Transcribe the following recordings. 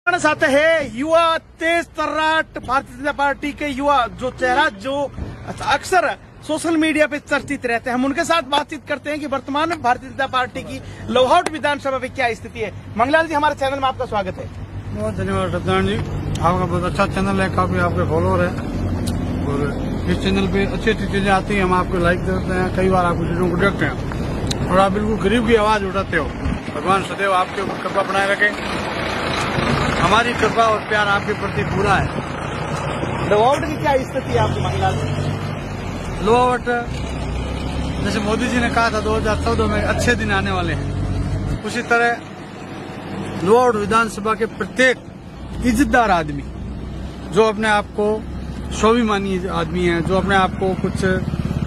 आते हैं युवा तेज तर्राट भारतीय जनता पार्टी के युवा जो चेहरा जो अक्सर सोशल मीडिया पे चर्चित रहते हैं। हम उनके साथ बातचीत करते हैं कि वर्तमान में भारतीय जनता पार्टी की लोहावट विधानसभा में क्या स्थिति है। मंगलाल जी, हमारे चैनल में आपका स्वागत है। बहुत धन्यवाद सत्यनारायण जी, आपका बहुत अच्छा चैनल है, काफी आपके फॉलोअर है और इस चैनल पे अच्छी अच्छी चीजें आती हैं, हम आपको लाइक करते हैं, कई बार आपको चीजों को देखते हैं और आप बिल्कुल गरीब की आवाज उठाते हो। भगवान सदैव आपके ऊपर कृपा बनाए रखे, हमारी कृपा और प्यार आपके प्रति पूरा है। लोहावट की क्या स्थिति है आपकी मंगलाल जी? लोहावट जैसे मोदी जी ने कहा था 2014 में अच्छे दिन आने वाले हैं, उसी तरह लोहावट विधानसभा के प्रत्येक इज्जतदार आदमी जो अपने आप को स्वाभिमानी आदमी है, जो अपने आप को कुछ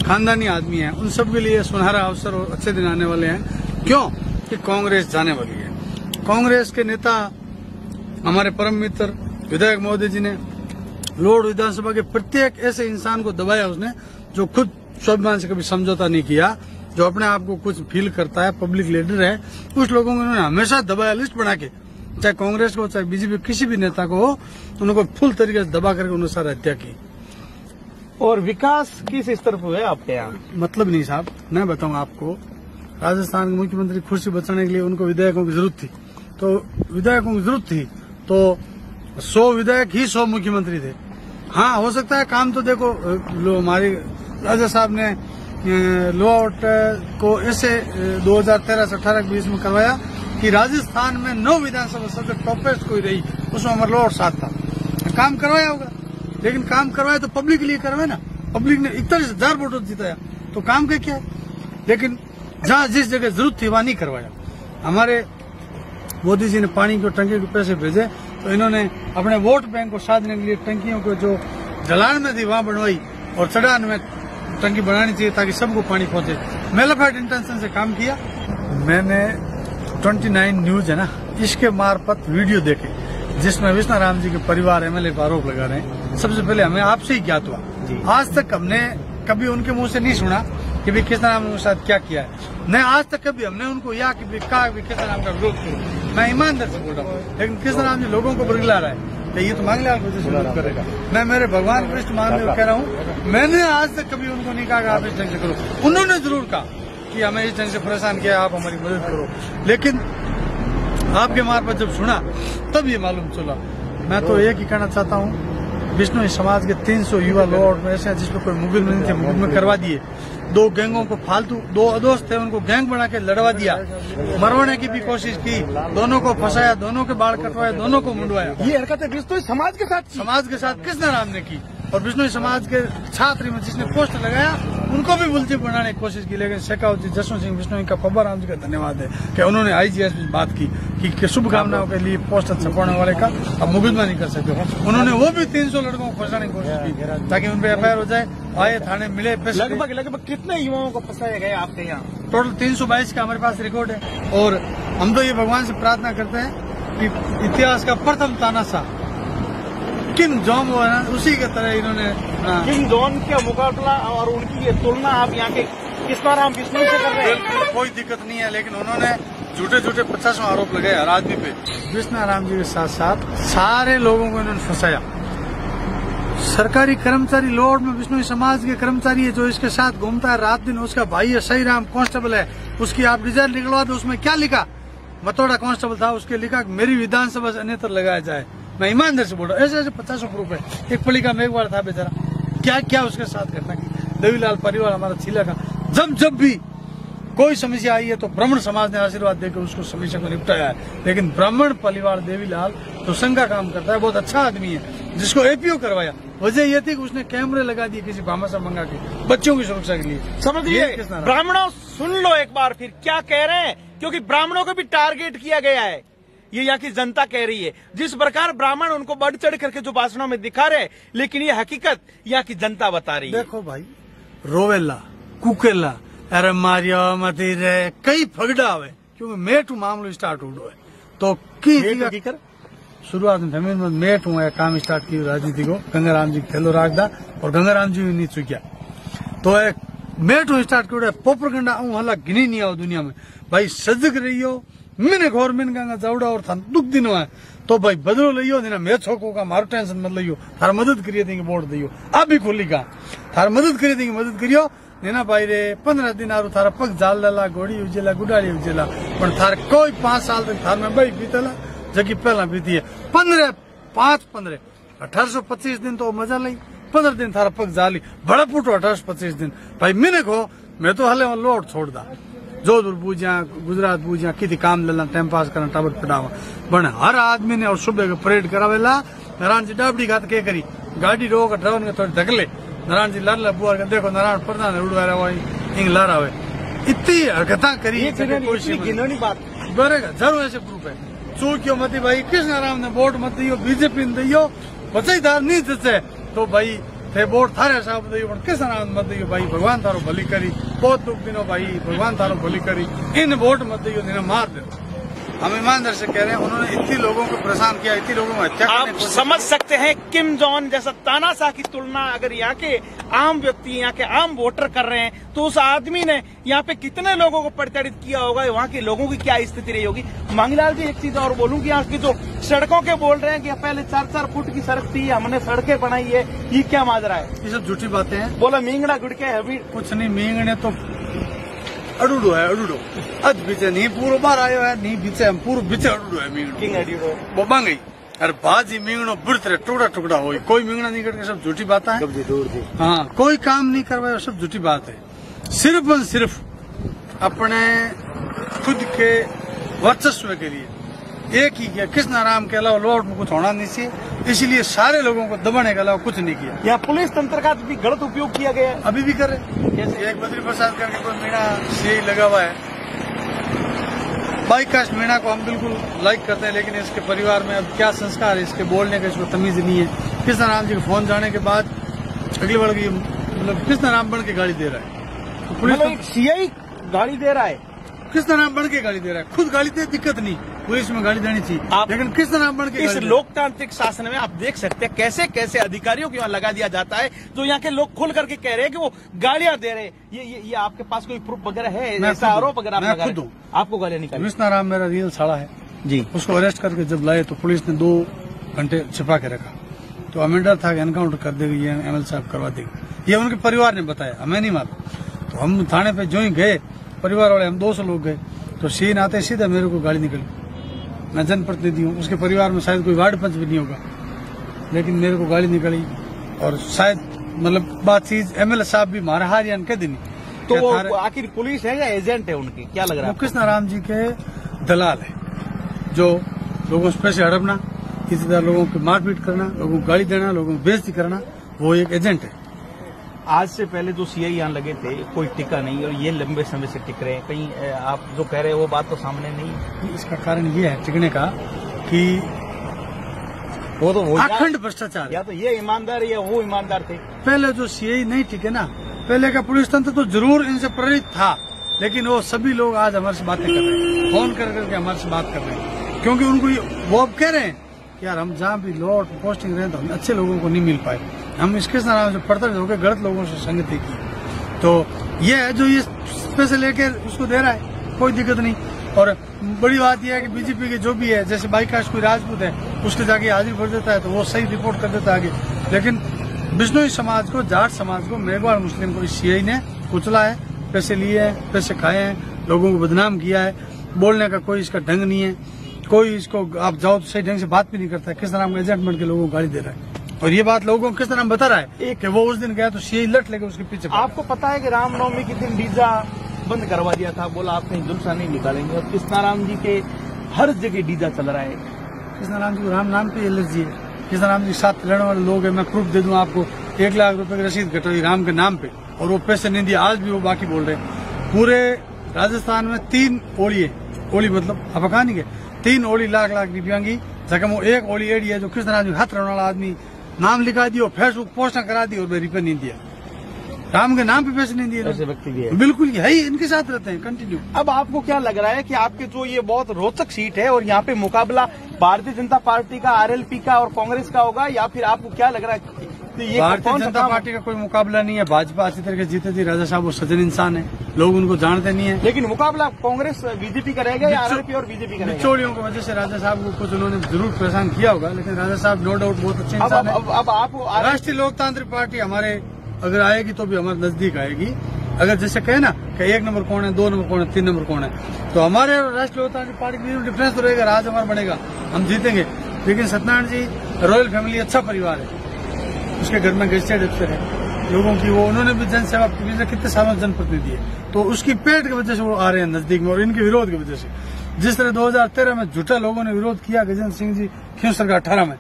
खानदानी आदमी है, उन सब के लिए सुनहरा अवसर और अच्छे दिन आने वाले हैं। क्यों कि कांग्रेस जाने वाली है। कांग्रेस के नेता हमारे परम मित्र विधायक महोदय जी ने लोहावट विधानसभा के प्रत्येक ऐसे इंसान को दबाया, उसने जो खुद स्वाभिमान से कभी समझौता नहीं किया, जो अपने आप को कुछ फील करता है, पब्लिक लीडर है, कुछ लोगों को उन्होंने हमेशा दबाया, लिस्ट बना के, चाहे कांग्रेस को चाहे बीजेपी किसी भी नेता को हो, उनको फुल तरीके से दबा करके उन्होंने सारा हत्या की। और विकास किस स्तर पर है आपके यहाँ? मतलब नहीं साहब, मैं बताऊं आपको, राजस्थान के मुख्यमंत्री कुर्सी बचाने के लिए उनको विधायकों की जरूरत थी, तो विधायकों की जरूरत थी तो 100 विधायक ही 100 मुख्यमंत्री थे। हाँ, हो सकता है काम तो देखो, हमारे राजा साहब ने लोहावट को ऐसे 2013 से 18-20 में करवाया कि राजस्थान में 9 विधानसभा सबसे टॉपेस्ट कोई रही, उसमें हमारा लोहावट साथ था। काम करवाया होगा, लेकिन काम करवाया तो पब्लिक के लिए करवाए ना, पब्लिक ने 41,000 वोटों जिताया, तो काम का क्या है। लेकिन जहाँ जिस जगह जरूरत थी वहां नहीं करवाया। हमारे मोदी जी ने पानी को टंकी के पैसे भेजे, तो इन्होंने अपने वोट बैंक को साधने के लिए टंकियों को जो ढलान में थी वहां बनवाई और चढ़ान में टंकी बनानी चाहिए ताकि सबको पानी पहुंचे। मेलाफाइड इंटेंशन से काम किया। मैंने 29 न्यूज है ना, इसके मार्फत वीडियो देखे जिसमें विष्णु राम जी के परिवार एमएलए पर आरोप लगा रहे हैं। सबसे पहले हमें आपसे ही ज्ञात हुआ, आज तक हमने कभी उनके मुंह से नहीं सुना कि भी कृष्ण राम के साथ क्या किया है। न आज तक कभी हमने उनको या कि कहा कि कृष्ण राम का विरोध करो। मैं ईमानदार से बोल रहा हूँ, लेकिन कृष्ण राम जी लोगों को बरगला रहा है, तो ये तो मंगलाल को विरोध करेगा। मैं मेरे भगवान को इष्ट मान कह रहा हूँ, मैंने आज तक कभी उनको नहीं कहा कि आप इस ढंग से करो। उन्होंने जरूर कहा कि हमें इस ढंग से परेशान किया, आप हमारी मदद करो, लेकिन आपके मार्फत जब सुना तब ये मालूम चला। मैं तो एक ही कहना चाहता हूँ, विष्णु समाज के 300 युवा लोहावट में ऐसे हैं जिसमें कोई मुकदमे नहीं थे, मुकदमे करवा दिए। 2 गैंगों को फालतू, 2 अदोस्त थे, उनको गैंग बना के लड़वा दिया, मरवाने की भी कोशिश की, दोनों को फंसाया, दोनों के बाल कटवाए, दोनों को मुंडवाया। ये हरकतें विष्णु समाज के साथ कृष्ण राम ने की और विष्णु समाज के छात्र में जिसने पोस्ट लगाया उनको भी बुलची बनाने की कोशिश की। लेकिन शेखावत जी, जसवंत सिंह विष्णु का पब्बा राम जी का धन्यवाद है कि उन्होंने आईजीएस में बात की कि शुभकामनाओं के लिए पोस्टर छपाने वाले का अब मुकदमा नहीं कर सकते। उन्होंने वो भी 300 लड़कों को फंसाने की कोशिश की ताकि उन पर एफआईआर हो जाए, आए थाने मिले। लगभग कितने युवाओं को फंसाया गया आपके यहाँ? टोटल 322 का हमारे पास रिकॉर्ड है। और हम तो ये भगवान से प्रार्थना करते हैं कि इतिहास का प्रथम तानाशाह किम जोंग है ना, उसी के तरह इन्होंने किम जोंग का मुकाबला और उनकी ये तुलना आप यहाँ के कृष्ण राम विष्णु से कर रहे हैं। कोई दिक्कत नहीं है, लेकिन उन्होंने झूठे 50 आरोप लगाए हर आदमी पे। विष्णु राम जी के साथ साथ सारे लोगों को इन्होंने फंसाया। सरकारी कर्मचारी लोहावट में विष्णु समाज के कर्मचारी है जो इसके साथ घूमता है रात दिन, उसका भाई है सही राम कांस्टेबल है, उसकी आप रिजल्ट निकलवा दो। उसमें क्या लिखा, मतोड़ा कांस्टेबल था, उसके लिखा मेरी विधानसभा से अन्यत्र लगाया जाए। मैं ईमानदार से बोल रहा हूँ, ऐसे 50 प्रूफ है। एक पलिका मेघवाड़ था बेचारा, क्या क्या उसके साथ घटना की। देवीलाल परिवार हमारा छिला का, जब भी कोई समस्या आई है तो ब्राह्मण समाज ने आशीर्वाद देकर उसको समस्या को निपटाया है। लेकिन ब्राह्मण परिवार देवीलाल तो संघ का काम करता है, बहुत अच्छा आदमी है, जिसको एपीओ करवाया। वजह यह थी कि उसने कैमरे लगा दिए किसी भामाशाह मंगा के बच्चों की सुरक्षा के लिए। समझिए ब्राह्मणों, सुन लो एक बार फिर क्या कह रहे हैं, क्योंकि ब्राह्मणों को भी टारगेट किया गया है, ये यहाँ की जनता कह रही है। जिस प्रकार ब्राह्मण उनको बढ़ चढ़ करके जो भाषणों में दिखा रहे, लेकिन ये हकीकत यहाँ की जनता बता रही है। देखो भाई, रोवेला कुकेला अरे मारिया मती रे कई फगड़ा हुए, क्योंकि मेटू मामलो स्टार्ट हो तो की शुरुआत में जमीन में मेट हुआ काम स्टार्ट की राजनीति को गंगाराम जी खेलो राखदा और गंगाराम जी भी नहीं चुकिया तो एक मेट स्टार्ट कर पोपरगंडा हला गिनी नहीं आओ दुनिया में भाई सजग रहियो मैंने घोर मिन गंगा जावड़ा और था दुख दिनों है तो भाई बदलो लियो ना मैं छोको का मारो टेंशन मत लियो थार मदद करिए देंगे वोट दियो आप भी खुली का थार मदद करिए देंगे मदद करियो नेना भाई रे 15 दिन आरो थारा पग जाल डाला घोड़ी उजेला गुडाड़ी उजेला पर थार कोई 5 साल तक थार में भाई बीतला जबकि पहला बीती है 15 1825 दिन तो मजा ली 15 दिन थारा पग जाली बड़ा पुटो 1825 दिन भाई मैंने को मैं तो हले लोट छोड़ दा जोधपुर पूजा गुजरात पूजा किसी काम लेना टाइम पास करना टावर पटावा बन हर आदमी ने और सुबह का परेड करावेला नारायण जी डाबड़ी घात के करी गाड़ी रोक ड्राइवर के थोड़ी धकले नारायण जी लड़ बुआ के देखो नारायण प्रधान उड़वा रहा इंग ला रहा है इतनी हरकता करी बात बरेगा जरूर ऐसे प्रूफ है चूकियो मत भाई कृष्ण राम ने वोट मत दियो बीजेपी ने दियो बचाईदार नहीं जचे तो भाई थे वोट थारे साहब दियो पर कृष्ण राम मत दियो भाई भगवान थारो भली करी बहुत दुख दिनों भाई भगवान थारो भली करी इन वोट मत दियो इन्हें मार दे हम ईमानदार से कह रहे हैं उन्होंने इतनी लोगों को परेशान किया इतनी लोगों को हत्या आप समझ सकते हैं किम जॉन जैसा तानाशाह की तुलना अगर यहाँ के आम व्यक्ति यहाँ के आम वोटर कर रहे हैं तो उस आदमी ने यहाँ पे कितने लोगों को प्रताड़ित किया होगा वहाँ के लोगों की क्या स्थिति रही होगी। मांगीलाल जी एक चीज और बोलूं कि यहाँ की जो सड़कों के बोल रहे हैं कि पहले 4-4 फुट की सड़क थी हमने सड़कें बनाई है ये क्या माजरा है। ये सब झूठी बातें हैं। बोला मींगड़ा गुड़के अभी कुछ नहीं मींगने तो अडूडो है अडूडो अज बीचे नहीं पूरा बार आयो है नहीं बीचे हम पूरा बीचे अडूडो है मींगड़ो वो बन गई अरे बाजी मींगड़ो बुढ़ रहे टुकड़ा टुकड़ा हो कोई मींगड़ा नहीं करके सब झूठी बात है। हाँ कोई काम नहीं करवाए सब झूठी बात है सिर्फ और सिर्फ अपने खुद के वर्चस्व के लिए एक ही किया कृष्ण राम के अलावा लोट में कुछ होना नहीं चाहिए इसलिए सारे लोगों को दबाने के अलावा कुछ नहीं किया। यहाँ पुलिस तंत्र का भी गलत उपयोग किया गया है अभी भी कर रहे एक बद्री प्रसाद करके कोई मीणा से लगा हुआ है बाईकास्ट मीणा को हम बिल्कुल लाइक करते हैं लेकिन इसके परिवार में अब क्या संस्कार है इसके बोलने का इसको तमीज नहीं है। कृष्ण राम जी का फोन जाने के बाद अगली बार की मतलब कृष्ण राम बन के गाड़ी दे रहा है तो पुलिस सीआई गाड़ी दे रहा है कृष्ण राम बन के गाड़ी दे रहा है खुद गाड़ी दे दिक्कत नहीं पुलिस में गाड़ी देनी चाहिए लेकिन कृष्ण राम बन के इस लोकतांत्रिक शासन में आप देख सकते हैं कैसे कैसे अधिकारियों को यहाँ लगा दिया जाता है जो यहाँ के लोग खुल करके कह रहे हैं कि वो गाड़ियां दे रहे हैं। ये आपके पास कोई प्रूफ वगैरह है ऐसा आरोप वगैरह मैं खुद हूँ आपको गाड़ियां निकाली। कृष्ण राम मेरा रियल साड़ा है जी उसको अरेस्ट करके जब लाए तो पुलिस ने 2 घंटे छिपा के रखा तो हमें डर था कि एनकाउंटर कर देगी ये एमएल साहब करवा देगी ये उनके परिवार ने बताया हमें नहीं मालूम। तो हम थाने पे जो ही गए परिवार वाले हम 200 लोग गए तो सीन आते सीधा मेरे को गाड़ी निकली मैं जनप्रतिनिधि हूँ उसके परिवार में शायद कोई वार्ड पंच भी नहीं होगा लेकिन मेरे को गाड़ी निकली और शायद मतलब बातचीत एमएलए साहब भी मारा हारियान के दिन तो वो आखिर पुलिस है या एजेंट है उनकी क्या लग रहा है। कृष्ण राम जी के दलाल है जो लोगों से पैसे हड़पना किसी तरह लोगों की मारपीट करना लोगों को गाली देना लोगों को बेइज्जती करना वो एक एजेंट है। आज से पहले जो सीआई यहाँ लगे थे कोई टिका नहीं और ये लंबे समय से टिक रहे हैं कहीं आप जो कह रहे हैं वो बात तो सामने नहीं। इसका कारण ये है टिकने का कि वो तो अखंड भ्रष्टाचार या तो ये ईमानदार या वो ईमानदार थे। पहले जो सीआई नहीं टिके ना पहले का पुलिस तंत्र तो जरूर इनसे प्रेरित था लेकिन वो सभी लोग आज हमारे से बातें कर रहे हैं फोन कर करके हमारे से बात कर रहे हैं क्योंकि उनको वो अब कह रहे हैं यार हम जहाँ भी लॉट पोस्टिंग रहे तो हम अच्छे लोगों को नहीं मिल पाए हम इसके नाम से प्रताड़ित होकर गलत लोगों से संगति की तो ये है जो ये पैसे लेके उसको दे रहा है कोई दिक्कत नहीं। और बड़ी बात यह है कि बीजेपी के जो भी है जैसे बाईकास्ट कोई राजपूत है उसके जाके हाजिर कर देता है तो वो सही रिपोर्ट कर देता है आगे लेकिन बिश्नोई समाज को जाट समाज को मेघवाल मुस्लिम को इस सीआई ने कुचला है पैसे लिए हैं पैसे खाए हैं लोगों को बदनाम किया है बोलने का कोई इसका ढंग नहीं है कोई इसको आप जाओ तो सही ढंग से बात भी नहीं करता है कृष्ण राम का एजेंट बन के लोगों को गाली दे रहा है और ये बात लोगों को कृष्ण राम बता रहा है कि वो उस दिन गया तो सीआई लट लेके उसके पीछे। आपको पता है कि रामनवमी के दिन डीजा बंद करवा दिया था बोला आप कहीं जुलसा नहीं निकालेंगे और कृष्ण राम जी के हर जगह डीजा चल रहा है। कृष्ण राम जी को राम नाम पे एलर्जी है कृष्ण राम जी साथ रहने वाले लोग है मैं प्रूफ दे दूं आपको 1 लाख रुपए की रसीद कटोई राम के नाम पे और वो पैसे नहीं दिए आज भी वो बाकी बोल रहे हैं। पूरे राजस्थान में 3 ओली है ओली मतलब आप कहानी के 3 ओली लाख रुपया की जगह वो 1 ओली एडी है जो कृष्ण राम जी हाथ रहने वाला आदमी नाम लिखा दिया फेसबुक पोस्ट करा दी और रुपये नहीं दिया राम के नाम पे पैसे नहीं दिए ऐसे व्यक्ति भी है बिल्कुल है ही इनके साथ रहते हैं कंटिन्यू। अब आपको क्या लग रहा है कि आपके जो ये बहुत रोचक सीट है और यहाँ पे मुकाबला भारतीय जनता पार्टी का आरएलपी का और कांग्रेस का होगा या फिर आपको क्या लग रहा है तो ये भारतीय कौन सा जनता काम? पार्टी का कोई मुकाबला नहीं है। भाजपा अच्छी तरह जीते थी। राजा साहब वो सज्जन इंसान है, लोग उनको जानते नहीं है। लेकिन मुकाबला कांग्रेस बीजेपी का रहेगा या आरएलपी और बीजेपी का रहेगा? बिचौलियों की वजह से राजा साहब को कुछ उन्होंने जरूर परेशान किया होगा, लेकिन राजा साहब नो डाउट बहुत अच्छे इंसान है। अब आप राष्ट्रीय लोकतांत्रिक पार्टी हमारे अगर आएगी तो भी हमारे नजदीक आएगी। अगर जैसे कहे ना कि 1 नंबर कौन है, 2 नंबर कौन है, 3 नंबर कौन है, तो हमारे राष्ट्रीय लोकतांत्रिक पार्टी के बीच डिफरेंस तो रहेगा। राज हमारा बनेगा, हम जीतेंगे। लेकिन सत्यनारायण जी रॉयल फैमिली अच्छा परिवार है, उसके घर में गेस्टेड अफसर है लोगों की, वो उन्होंने भी जनसेवा पिछले कितने सालों जनप्रतिनिधि है, तो उसकी पेट की वजह से वो आ रहे हैं नजदीक में, और इनके विरोध की वजह से। जिस तरह 2013 में झूठा लोगों ने विरोध किया गजेंद्र सिंह जी क्यों सरकार 18 में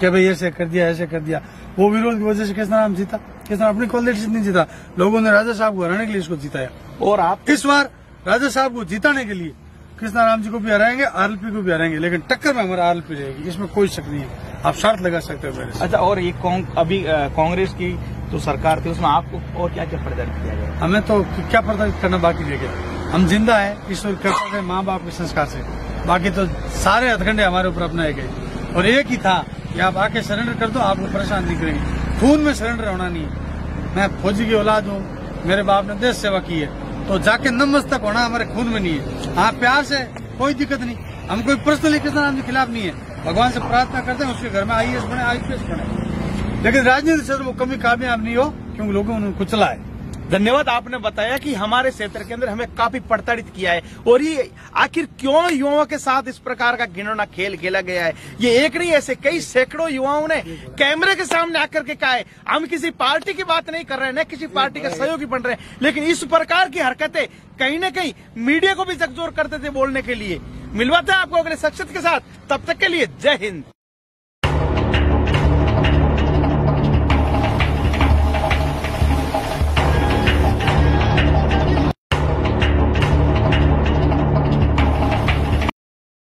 कि भाई ऐसे कर दिया ऐसे कर दिया, वो विरोध की वजह से किस नाम जीता, किस नाम अपनी क्वालिटी नहीं जीता। लोगों ने राजा साहब को हराने के लिए इसको जिताया, और आप इस बार राजा साहब को जिताने के लिए कृष्णा राम जी को भी हराएंगे, आरएलपी को भी हराएंगे, लेकिन टक्कर में हमारा आरएलपी रहेगी, इसमें कोई शक नहीं है। आप शर्त लगा सकते हो मेरे से। अच्छा, और ये अभी कांग्रेस की जो सरकार थी उसमें आपको और क्या क्या प्रदर्शित किया गया? हमें तो क्या प्रदर्शित करना बाकी रह गया। हम जिंदा है ईश्वर कृपा से, माँ बाप के संस्कार से, बाकी तो सारे हथकंडे हमारे ऊपर अपनाए गए, और एक ही था कि आप आके सरेंडर कर दो, आपको परेशान नहीं करेंगे। खून में सरेंडर होना नहीं है। मैं फौजी की औलाद हूँ, मेरे बाप ने देश सेवा की है, तो जाके नतमस्तक होना हमारे खून में नहीं है। हाँ, प्यार से कोई दिक्कत नहीं, हम कोई पर्सनली किसी नाम के खिलाफ नहीं है। भगवान से प्रार्थना करते हैं उसके घर में आईएएस बने, आईपीएस बने, लेकिन राजनीति से वो कभी कामयाब नहीं हो, क्योंकि लोगों ने कुचला है। धन्यवाद, आपने बताया कि हमारे क्षेत्र के अंदर हमें काफी प्रताड़ित किया है, और ये आखिर क्यों युवाओं के साथ इस प्रकार का घिनौना खेल खेला गया है। ये एक नहीं, ऐसे कई सैकड़ों युवाओं ने कैमरे के सामने आकर के कहा है, हम किसी पार्टी की बात नहीं कर रहे हैं, न किसी पार्टी के सहयोगी बन रहे हैं, लेकिन इस प्रकार की हरकतें कहीं न कहीं मीडिया को भी झकझोर करते थे बोलने के लिए। मिलवाते हैं आपको अगले शख्सियत के साथ, तब तक के लिए जय हिंद।